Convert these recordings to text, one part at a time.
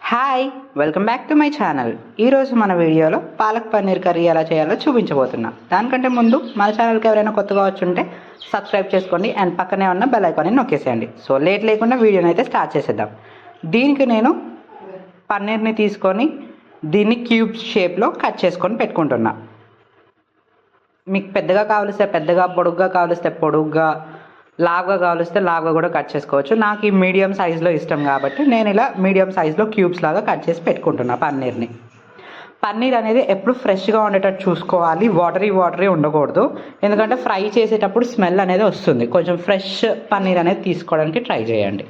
Hi, welcome back to my channel. ఈరోజు మన వీడియోలో పాలక్ పన్నీర్ కర్రీ ఎలా చేయాలో చూపించబోతున్నా. దానికంటే ముందు మన ఛానల్కి ఎవరైనా కొత్తగా వచ్చుంటే సబ్స్క్రైబ్ చేసుకోండి అండ్ పక్కనే ఉన్న బెల్ ఐకాన్ని నొక్కేసేయండి. సో లేట్ లేకుండా వీడియోని అయితే స్టార్ట్ చేసేద్దాం. దీనికి నేను పన్నీర్ని తీసుకొని దీన్ని క్యూబ్స్ షేప్లో కట్ చేసుకొని పెట్టుకుంటున్నా. మీకు పెద్దగా కావలిస్తే పెద్దగా, పొడుగ్గా కావలిస్తే పొడుగ్గా, లావుగా కావలిస్తే లావుగా కూడా కట్ చేసుకోవచ్చు. నాకు ఈ మీడియం సైజులో ఇష్టం కాబట్టి నేను ఇలా మీడియం సైజులో క్యూబ్స్ లాగా కట్ చేసి పెట్టుకుంటున్నా పన్నీర్ని. పన్నీర్ అనేది ఎప్పుడు ఫ్రెష్గా ఉండేటట్టు చూసుకోవాలి, వాటరీ ఉండకూడదు. ఎందుకంటే ఫ్రై చేసేటప్పుడు స్మెల్ అనేది వస్తుంది. కొంచెం ఫ్రెష్ పన్నీర్ అనేది తీసుకోవడానికి ట్రై చేయండి.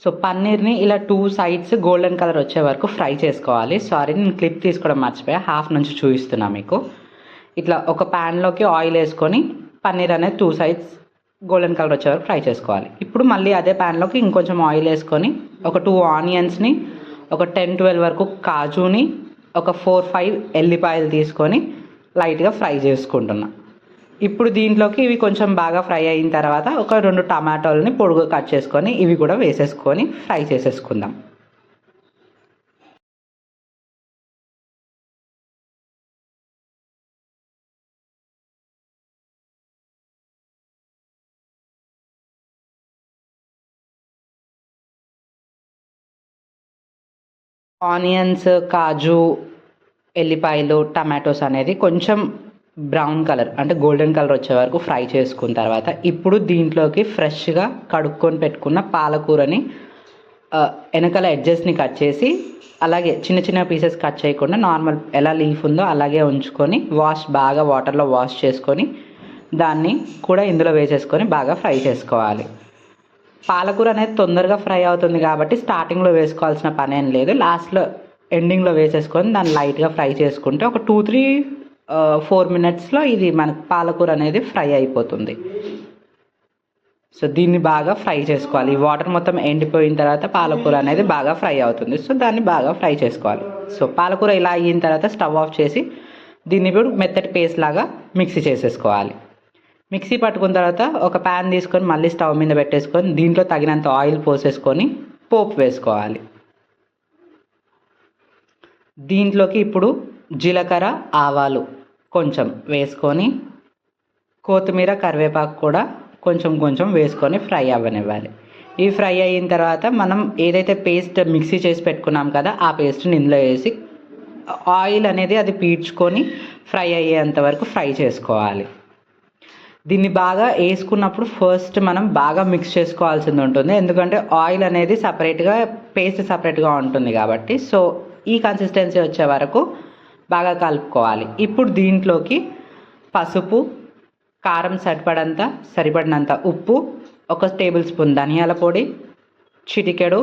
సో పన్నీర్ని ఇలా 2 sides గోల్డెన్ కలర్ వచ్చే వరకు ఫ్రై చేసుకోవాలి. సారీ, నేను క్లిప్ తీసుకోవడం మర్చిపోయా, హాఫ్ నుంచి చూపిస్తున్నా మీకు. ఇట్లా ఒక ప్యాన్లోకి ఆయిల్ వేసుకొని పన్నీర్ అనేది 2 sides గోల్డెన్ కలర్ వచ్చే వరకు ఫ్రై చేసుకోవాలి. ఇప్పుడు మళ్ళీ అదే ప్యాన్లోకి ఇంకొంచెం ఆయిల్ వేసుకొని ఒక 2 ఆనియన్స్ని, ఒక 10-12 వరకు కాజుని, ఒక 4-5 ఎల్లిపాయలు తీసుకొని లైట్గా ఫ్రై చేసుకుంటున్నా. ఇప్పుడు దీంట్లోకి ఇవి కొంచెం బాగా ఫ్రై అయిన తర్వాత ఒక 2 టమాటోలని పొడుగు కట్ చేసుకొని ఇవి కూడా వేసేసుకొని ఫ్రై చేసేసుకుందాం. ఆనియన్స్, కాజు, ఎల్లిపాయలు, టమాటోస్ అనేది కొంచెం బ్రౌన్ కలర్ అంటే గోల్డెన్ కలర్ వచ్చే వరకు ఫ్రై చేసుకున్న తర్వాత ఇప్పుడు దీంట్లోకి ఫ్రెష్గా కడుక్కొని పెట్టుకున్న పాలకూరని వెనకాల ఎడ్జెస్ని కట్ చేసి, అలాగే చిన్న చిన్న పీసెస్ కట్ చేయకుండా నార్మల్ ఎలా లీఫ్ ఉందో అలాగే ఉంచుకొని బాగా వాటర్లో వాష్ చేసుకొని దాన్ని కూడా ఇందులో వేసేసుకొని బాగా ఫ్రై చేసుకోవాలి. పాలకూర అనేది తొందరగా ఫ్రై అవుతుంది కాబట్టి స్టార్టింగ్లో వేసుకోవాల్సిన పని ఏం లేదు, లాస్ట్లో ఎండింగ్లో వేసేసుకొని దాన్ని లైట్గా ఫ్రై చేసుకుంటే ఒక 2-3-4 minutesలో ఇది మనకు పాలకూర అనేది ఫ్రై అయిపోతుంది. సో దీన్ని బాగా ఫ్రై చేసుకోవాలి. ఈ వాటర్ మొత్తం ఎండిపోయిన తర్వాత పాలకూర అనేది బాగా ఫ్రై అవుతుంది. సో దాన్ని బాగా ఫ్రై చేసుకోవాలి. సో పాలకూర ఇలా అయిన తర్వాత స్టవ్ ఆఫ్ చేసి దీన్ని ఇప్పుడు మెత్తటి పేస్ట్ లాగా మిక్సీ చేసేసుకోవాలి. మిక్సీ పట్టుకున్న తర్వాత ఒక ప్యాన్ తీసుకొని మళ్ళీ స్టవ్ మీద పెట్టేసుకొని దీంట్లో తగినంత ఆయిల్ పోసేసుకొని పోపు వేసుకోవాలి. దీంట్లోకి ఇప్పుడు జీలకర్ర, ఆవాలు కొంచెం వేసుకొని కొత్తిమీర, కరివేపాకు కూడా కొంచెం వేసుకొని ఫ్రై అవ్వనివ్వాలి. ఇవి ఫ్రై అయిన తర్వాత మనం ఏదైతే పేస్ట్ మిక్సీ చేసి పెట్టుకున్నాం కదా ఆ పేస్ట్ని ఇందులో వేసి ఆయిల్ అనేది అది పీల్చుకొని ఫ్రై అయ్యేంత వరకు ఫ్రై చేసుకోవాలి. దీన్ని బాగా వేసుకున్నప్పుడు ఫస్ట్ మనం బాగా మిక్స్ చేసుకోవాల్సింది ఉంటుంది, ఎందుకంటే ఆయిల్ అనేది సపరేట్గా, పేస్ట్ సపరేట్గా ఉంటుంది కాబట్టి. సో ఈ కన్సిస్టెన్సీ వచ్చే వరకు బాగా కలుపుకోవాలి. ఇప్పుడు దీంట్లోకి పసుపు, కారం సరిపడినంత ఉప్పు, 1 టేబుల్ స్పూన్ ధనియాల పొడి, చిటికెడు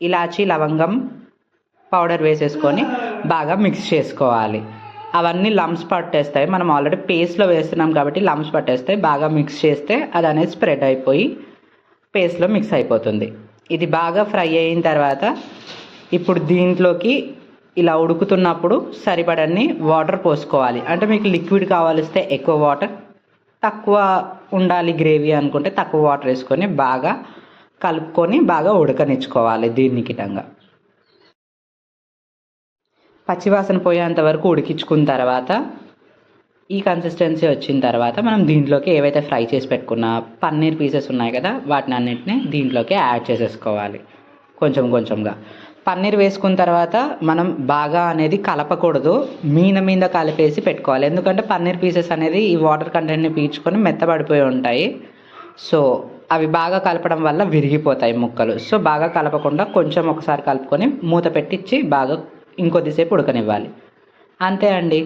ఇలాచీ లవంగం పౌడర్ వేసేసుకొని బాగా మిక్స్ చేసుకోవాలి. అవన్నీ లమ్స్ పట్టేస్తాయి, మనం ఆల్రెడీ పేస్ట్లో వేస్తున్నాం కాబట్టి లమ్స్ పట్టేస్తాయి. బాగా మిక్స్ చేస్తే అది అనేది స్ప్రెడ్ అయిపోయి పేస్ట్లో మిక్స్ అయిపోతుంది. ఇది బాగా ఫ్రై అయిన తర్వాత ఇప్పుడు దీంట్లోకి ఇలా ఉడుకుతున్నప్పుడు సరిపడన్ని వాటర్ పోసుకోవాలి. అంటే మీకు లిక్విడ్ కావాలిస్తే ఎక్కువ వాటర్, తక్కువ ఉండాలి గ్రేవీ అనుకుంటే తక్కువ వాటర్ వేసుకొని బాగా కలుపుకొని బాగా ఉడకనిచ్చుకోవాలి. దీన్ని గిటంగా పచ్చివాసన పోయేంత వరకు ఉడికించుకున్న తర్వాత ఈ కన్సిస్టెన్సీ వచ్చిన తర్వాత మనం దీంట్లోకి ఏవైతే ఫ్రై చేసి పెట్టుకున్న పన్నీర్ పీసెస్ ఉన్నాయి కదా వాటిని అన్నింటినీ దీంట్లోకి యాడ్ చేసేసుకోవాలి. కొంచెంగా పన్నీర్ వేసుకున్న తర్వాత మనం బాగా అనేది కలపకూడదు, మీద కలిపేసి పెట్టుకోవాలి. ఎందుకంటే పన్నీర్ పీసెస్ అనేది ఈ వాటర్ కంటెంట్ని పీల్చుకొని మెత్తబడిపోయి ఉంటాయి. సో అవి బాగా కలపడం వల్ల విరిగిపోతాయి ముక్కలు. సో బాగా కలపకుండా కొంచెం ఒకసారి కలుపుకొని మూత పెట్టించి బాగా ఇంకొద్దిసేపు ఉడకనివ్వాలి. అంతే అండి,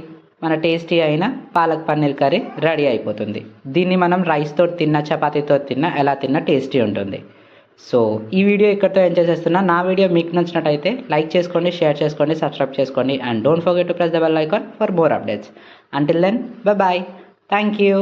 మన టేస్టీ అయిన పాలక్ పన్నీర్ కర్రీ రెడీ అయిపోతుంది. దీన్ని మనం రైస్తో తిన్నా, చపాతీతో తిన్నా, ఎలా తిన్నా టేస్టీ ఉంటుంది. సో ఈ వీడియో ఇక్కడితో ఎంజాయ్ చేస్తున్నా. నా వీడియో మీకు నచ్చినట్టయితే లైక్ చేసుకోండి, షేర్ చేసుకోండి, సబ్స్క్రైబ్ చేసుకోండి and don't forget to press the bell icon for more updates. Until then, bye bye, thank you.